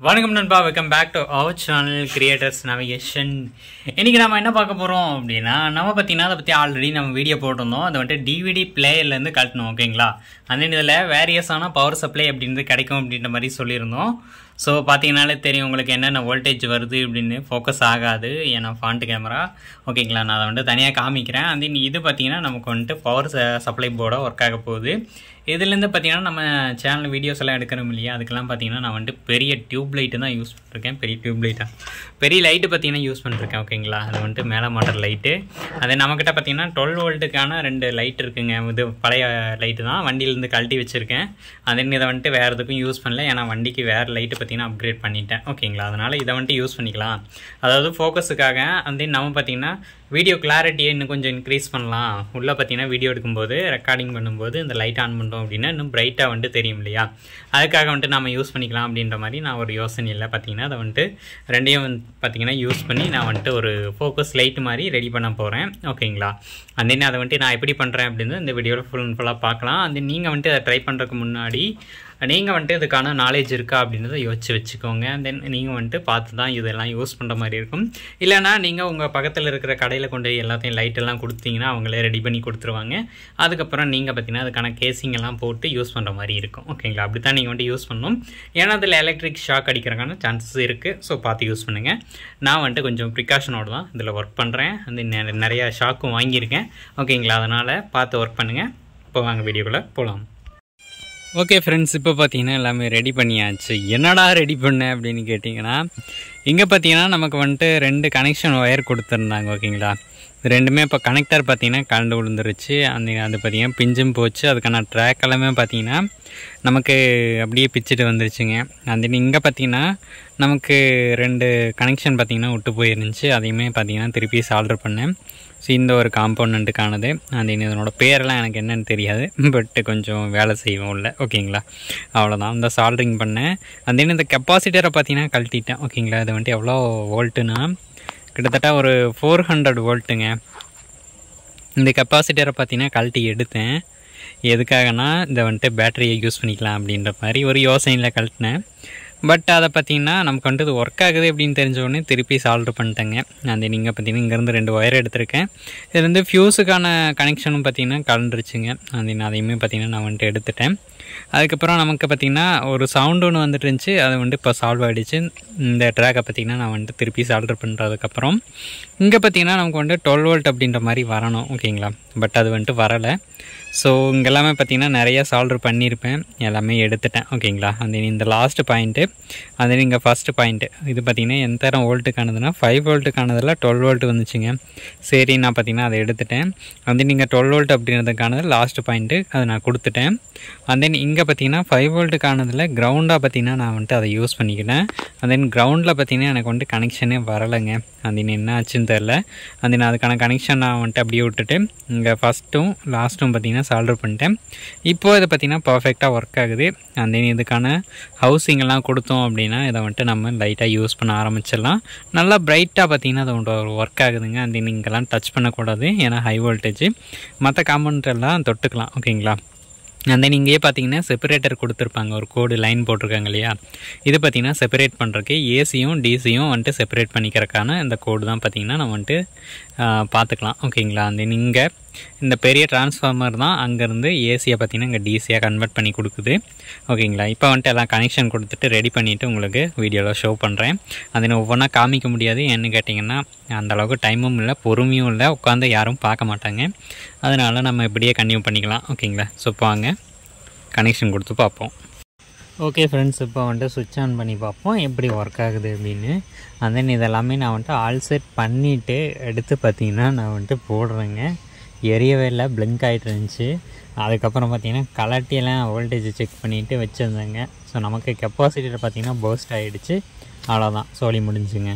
வணக்கம் நண்பா, welcome back to our channel creators navigation. இன்றைக்கி நம்ம என்ன பார்க்க போகிறோம் அப்படின்னா, நம்ம பார்த்தீங்கன்னா அதை பற்றி ஆல்ரெடி நம்ம வீடியோ போட்டிருந்தோம். அதை வந்துட்டு டிவிடி பிளேயர்லேருந்து கட்டணும், ஓகேங்களா? அந்த இதில் வேரியஸான பவர் சப்ளை அப்படின்றது கிடைக்கும் அப்படின்ற மாதிரி சொல்லியிருந்தோம். ஸோ பார்த்தீங்கனாலே தெரியும் உங்களுக்கு என்னென்ன வோல்டேஜ் வருது அப்படின்னு. ஃபோக்கஸ் ஆகாது ஏன்னா ஃபாண்ட் கேமரா, ஓகேங்களா? நான் அதை வந்துட்டு தனியாக காமிக்கிறேன். அது இது பார்த்தீங்கன்னா நமக்கு வந்துட்டு பவர் சப்ளை போர்டாக ஒர்க் ஆக போகுது. இதுலேருந்து பார்த்தீங்கன்னா நம்ம சேனல் வீடியோஸ் எல்லாம் எடுக்கிறோம் இல்லையா, அதுக்கெல்லாம் பார்த்தீங்கன்னா நான் வந்துட்டு பெரிய டியூப் லைட்டு தான் யூஸ் பண்ணிருக்கேன். பெரிய லைட்டு பார்த்தீங்கன்னா யூஸ் பண்ணிருக்கேன், ஓகேங்களா? அது வந்துட்டு மேலே மாட்டர் லைட்டு. அது நம்மக்கிட்ட பார்த்தீங்கன்னா 12 வோல்ட்டுக்கான 2 லைட் இருக்குங்க. இது பழைய லைட்டு தான், வண்டியிலேருந்து கழட்டி வச்சுருக்கேன். அதன் இதை வந்துட்டு வேறு எதுக்கும் யூஸ் பண்ணல, ஏன்னா வண்டிக்கு வேறு லைட்டு பார்த்தீங்கன்னா அப்கிரேட் பண்ணிட்டேன், ஓகேங்களா? அதனால் இதை வந்துட்டு யூஸ் பண்ணிக்கலாம். அதாவது ஃபோக்கஸுக்காக. அந்த நம்ம பார்த்தீங்கன்னா வீடியோ கிளாரிட்டியை இன்னும் கொஞ்சம் இன்க்ரீஸ் பண்ணலாம். உள்ளே பார்த்தீங்கன்னா வீடியோ எடுக்கும்போது, ரெக்கார்டிங் பண்ணும்போது இந்த லைட் ஆன் பண்ணுறோம் அப்படின்னா இன்னும் பிரைட்டாக வந்துட்டு தெரியும் இல்லையா, அதுக்காக வந்துட்டு நம்ம யூஸ் பண்ணிக்கலாம் அப்படின்ற மாதிரி நான் ஒரு யோசனையில் பார்த்தீங்கன்னா அதை வந்துட்டு ரெண்டையும் பார்த்தீங்கன்னா யூஸ் பண்ணி நான் வந்துட்டு ஒரு ஃபோக்கஸ் லைட் மாதிரி ரெடி பண்ண போகிறேன், ஓகேங்களா? அந்த அதை வந்துட்டு நான் எப்படி பண்ணுறேன் அப்படின்னு இந்த வீடியோவில் ஃபுல்லாக பார்க்கலாம். அந்த நீங்கள் வந்துட்டு அதை ட்ரை பண்ணுறதுக்கு முன்னாடி நீங்கள் வந்துட்டு இதுக்கான நாலேஜ் இருக்கா அப்படின்றத யோசிச்சு வச்சுக்கோங்க. தென் நீங்கள் வந்துட்டு பார்த்து தான் இதெல்லாம் யூஸ் பண்ணுற மாதிரி இருக்கும். இல்லைனா நீங்கள் உங்கள் பக்கத்தில் இருக்கிற கடையில் கொண்டு எல்லாத்தையும் லைட்டெல்லாம் கொடுத்தீங்கன்னா அவங்களே ரெடி பண்ணி கொடுத்துருவாங்க. அதுக்கப்புறம் நீங்கள் பார்த்தீங்கன்னா அதுக்கான கேசிங் எல்லாம் போட்டு யூஸ் பண்ணுற மாதிரி இருக்கும், ஓகேங்களா? அப்படி தான் நீங்கள் வந்துட்டு யூஸ் பண்ணணும். ஏன்னா அதில் எலக்ட்ரிக் ஷாக் அடிக்கிறதுக்கான சான்சஸ் இருக்குது. ஸோ பார்த்து யூஸ் பண்ணுங்கள். நான் வந்துட்டு கொஞ்சம் ப்ரிகாஷனோடு தான் இதில் ஒர்க் பண்ணுறேன். அந்த நிறையா ஷாக்கும் வாங்கியிருக்கேன், ஓகேங்களா? அதனால் பார்த்து ஒர்க் பண்ணுங்கள். இப்போ வாங்க வீடியோக்குள்ளே போகலாம். ஓகே ஃப்ரெண்ட்ஸ், இப்போ பார்த்தீங்கன்னா எல்லாமே ரெடி பண்ணியாச்சு. என்னடா ரெடி பண்ணேன் அப்படின்னு கேட்டிங்கன்னா, இங்கே பார்த்தீங்கன்னா நமக்கு வந்துட்டு 2 கனெக்ஷன் ஒயர் கொடுத்துருந்தாங்க, ஓகேங்களா? இது ரெண்டுமே இப்போ கனெக்டர் பார்த்தீங்கன்னா கலந்து விழுந்துருச்சு. அது பார்த்திங்கன்னா பிஞ்சும் போச்சு. அதுக்கான ட்ராக் எல்லாமே பார்த்திங்கன்னா நமக்கு அப்படியே பிச்சுட்டு வந்துருச்சுங்க. அந்த இங்கே பார்த்திங்கன்னா நமக்கு 2 கனெக்ஷன் பார்த்திங்கன்னா விட்டு போயிருந்துச்சு. அதையுமே பார்த்திங்கன்னா திருப்பி சால்டர் பண்ணேன். ஸோ இந்த ஒரு காம்பவுண்டுக்கானது. அந்த இதனோட பேரெல்லாம் எனக்கு என்னென்னு தெரியாது, பட் கொஞ்சம் வேலை செய்வோம் உள்ள, ஓகேங்களா? அவ்வளோதான். இந்த சால்ட்ரிங் பண்ணேன். அந்த இந்த கெப்பாசிட்டரை பார்த்திங்கன்னா கழட்டிட்டேன், ஓகேங்களா? இது வந்துட்டு எவ்வளோ வோல்ட்டுனா கிட்டத்தட்ட ஒரு 400 வோல்ட்டுங்க. இந்த கெப்பாசிட்டரை பார்த்திங்கன்னா கழட்டி எடுத்தேன். எதுக்காகனா இதை வந்துட்டு பேட்டரியை யூஸ் பண்ணிக்கலாம் அப்படின்ற மாதிரி ஒரு யோசனையில் கழட்டினேன். பட் அதை பார்த்திங்கன்னா நமக்கு வந்துட்டு இது ஒர்க் ஆகுது அப்படின்னு தெரிஞ்சோடனே திருப்பி சால்டர் பண்ணிட்டேங்க. அந்த நீங்கள் பார்த்திங்கன்னா இங்கேருந்து 2 ஒயர் எடுத்திருக்கேன். இது வந்து ஃபியூஸுக்கான கனெக்ஷனும் பார்த்திங்கன்னா கலந்துருச்சுங்க. அதையுமே பார்த்திங்கன்னா நான் வந்துட்டு எடுத்துட்டேன். அதுக்கப்புறம் நமக்கு பார்த்திங்கன்னா ஒரு சவுண்டு ஒன்று வந்துட்டு இருந்துச்சு. அது வந்துட்டு இப்போ சால்வ் ஆகிடுச்சு. இந்த ட்ராக்கை பார்த்திங்கன்னா நான் வந்துட்டு திருப்பி சால்டர் பண்ணுறதுக்கப்புறம் இங்கே பார்த்திங்கன்னா நமக்கு வந்துட்டு 12 வோல்ட் அப்படின்ற மாதிரி வரணும், ஓகேங்களா? பட் அது வந்துட்டு வரலை. ஸோ இங்கே எல்லாமே பார்த்திங்கன்னா நிறையா சால்டர் பண்ணியிருப்பேன், எல்லாமே எடுத்துட்டேன், ஓகேங்களா? அந்த இந்த லாஸ்ட்டு பாயிண்ட்டு, அது இங்கே ஃபஸ்ட்டு பாயிண்ட்டு இது பார்த்திங்கன்னா எந்த வோல்ட்டுக்கானதுன்னா 5 வோல்ட்டுக்கானதில் 12 வோல்ட் வந்துச்சுங்க. சரி, நான் பார்த்திங்கன்னா அதை எடுத்துட்டேன். அந்த நீங்கள் 12 வோல்ட் அப்படின்றதுக்கானது லாஸ்ட்டு பாயிண்ட்டு அதை நான் கொடுத்துட்டேன். அண்ட் தென் இங்கே பார்த்திங்கன்னா 5 வோல்ட்டுக்கானதில் கிரவுண்டாக பார்த்திங்கன்னா நான் வந்துட்டு அதை யூஸ் பண்ணிக்கிட்டேன். அண்ட் தென் கிரவுண்டில் பார்த்திங்கன்னா எனக்கு வந்துட்டு கனெக்ஷனே வரலைங்க. அந்த என்ன ஆச்சுன்னு தெரில. அந்த நான் அதுக்கான கனெக்ஷன் நான் வந்துட்டு அப்படியே விட்டுட்டு இங்கே ஃபஸ்ட்டும் லாஸ்ட்டும் பார்த்திங்கன்னா சால்டர் பண்ணிட்டேன். இப்போது இதை பார்த்திங்கன்னா பர்ஃபெக்டாக ஒர்க் ஆகுது. அந்த இதுக்கான ஹவுசிங்கெல்லாம் கொடுத்தோம் அப்படின்னா இதை வந்துட்டு நம்ம லைட்டாக யூஸ் பண்ண ஆரம்பிச்சிடலாம். நல்லா பிரைட்டாக பார்த்திங்கன்னா அது ஒர்க் ஆகுதுங்க. அந்த இங்கெல்லாம் டச் பண்ணக்கூடாது, ஏன்னா ஹை வோல்டேஜ். மற்ற காம்பவுண்ட் எல்லாம் தொட்டுக்கலாம், ஓகேங்களா? அந்த இங்கேயே பார்த்தீங்கன்னா செப்பரேட்டர் கொடுத்துருப்பாங்க, ஒரு கோடு லைன் போட்டிருக்காங்க இல்லையா? இது பார்த்திங்கன்னா செப்பரேட் பண்ணுறதுக்கு ஏசியும் டிசியும் வந்துட்டு செப்பரேட் பண்ணிக்கிறதுக்கான இந்த கோடு தான் பார்த்திங்கன்னா நம்ம வந்துட்டு பார்த்துக்கலாம், ஓகேங்களா? அந்த இங்கே இந்த பெரிய டிரான்ஸ்ஃபார்மர் தான் அங்கேருந்து ஏசியை பார்த்திங்கன்னா இங்கே டிசியாக கன்வெர்ட் பண்ணி கொடுக்குது, ஓகேங்களா? இப்போ வந்துட்டு எல்லாம் கனெக்ஷன் கொடுத்துட்டு ரெடி பண்ணிவிட்டு உங்களுக்கு வீடியோவில் ஷோ பண்ணுறேன். அதை ஒவ்வொன்றா காமிக்க முடியாது, ஏன்னு கேட்டிங்கன்னா அந்தளவுக்கு டைமும் இல்லை, பொறுமையும் இல்லை, உட்காந்து யாரும் பார்க்க மாட்டாங்க. அதனால் நம்ம இப்படியே கன்டினியூ பண்ணிக்கலாம், ஓகேங்களா? ஸோ வாங்க கனெக்ஷன் கொடுத்து பார்ப்போம். ஓகே ஃப்ரெண்ட்ஸ், இப்போ வந்துட்டு சுவிட்ச் ஆன் பண்ணி பார்ப்போம் எப்படி ஒர்க் ஆகுது அப்படின்னு. அண்ட் தென் இதெல்லாமே நான் வந்துட்டு ஆல் செட் பண்ணிவிட்டு எடுத்து பார்த்திங்கன்னா நான் வந்துட்டு போடுறேங்க. எரியவே இல்லை, பிளிங்க் ஆகிட்டு இருந்துச்சு. அதுக்கப்புறம் பார்த்திங்கன்னா கலட்டியெல்லாம் வோல்டேஜ் செக் பண்ணிவிட்டு வச்சுருந்தேங்க. ஸோ நமக்கு கெப்பாசிட்டியில் பார்த்திங்கன்னா பர்ஸ்ட் ஆகிடுச்சு. அவ்வளோதான், சோலி முடிஞ்சுங்க.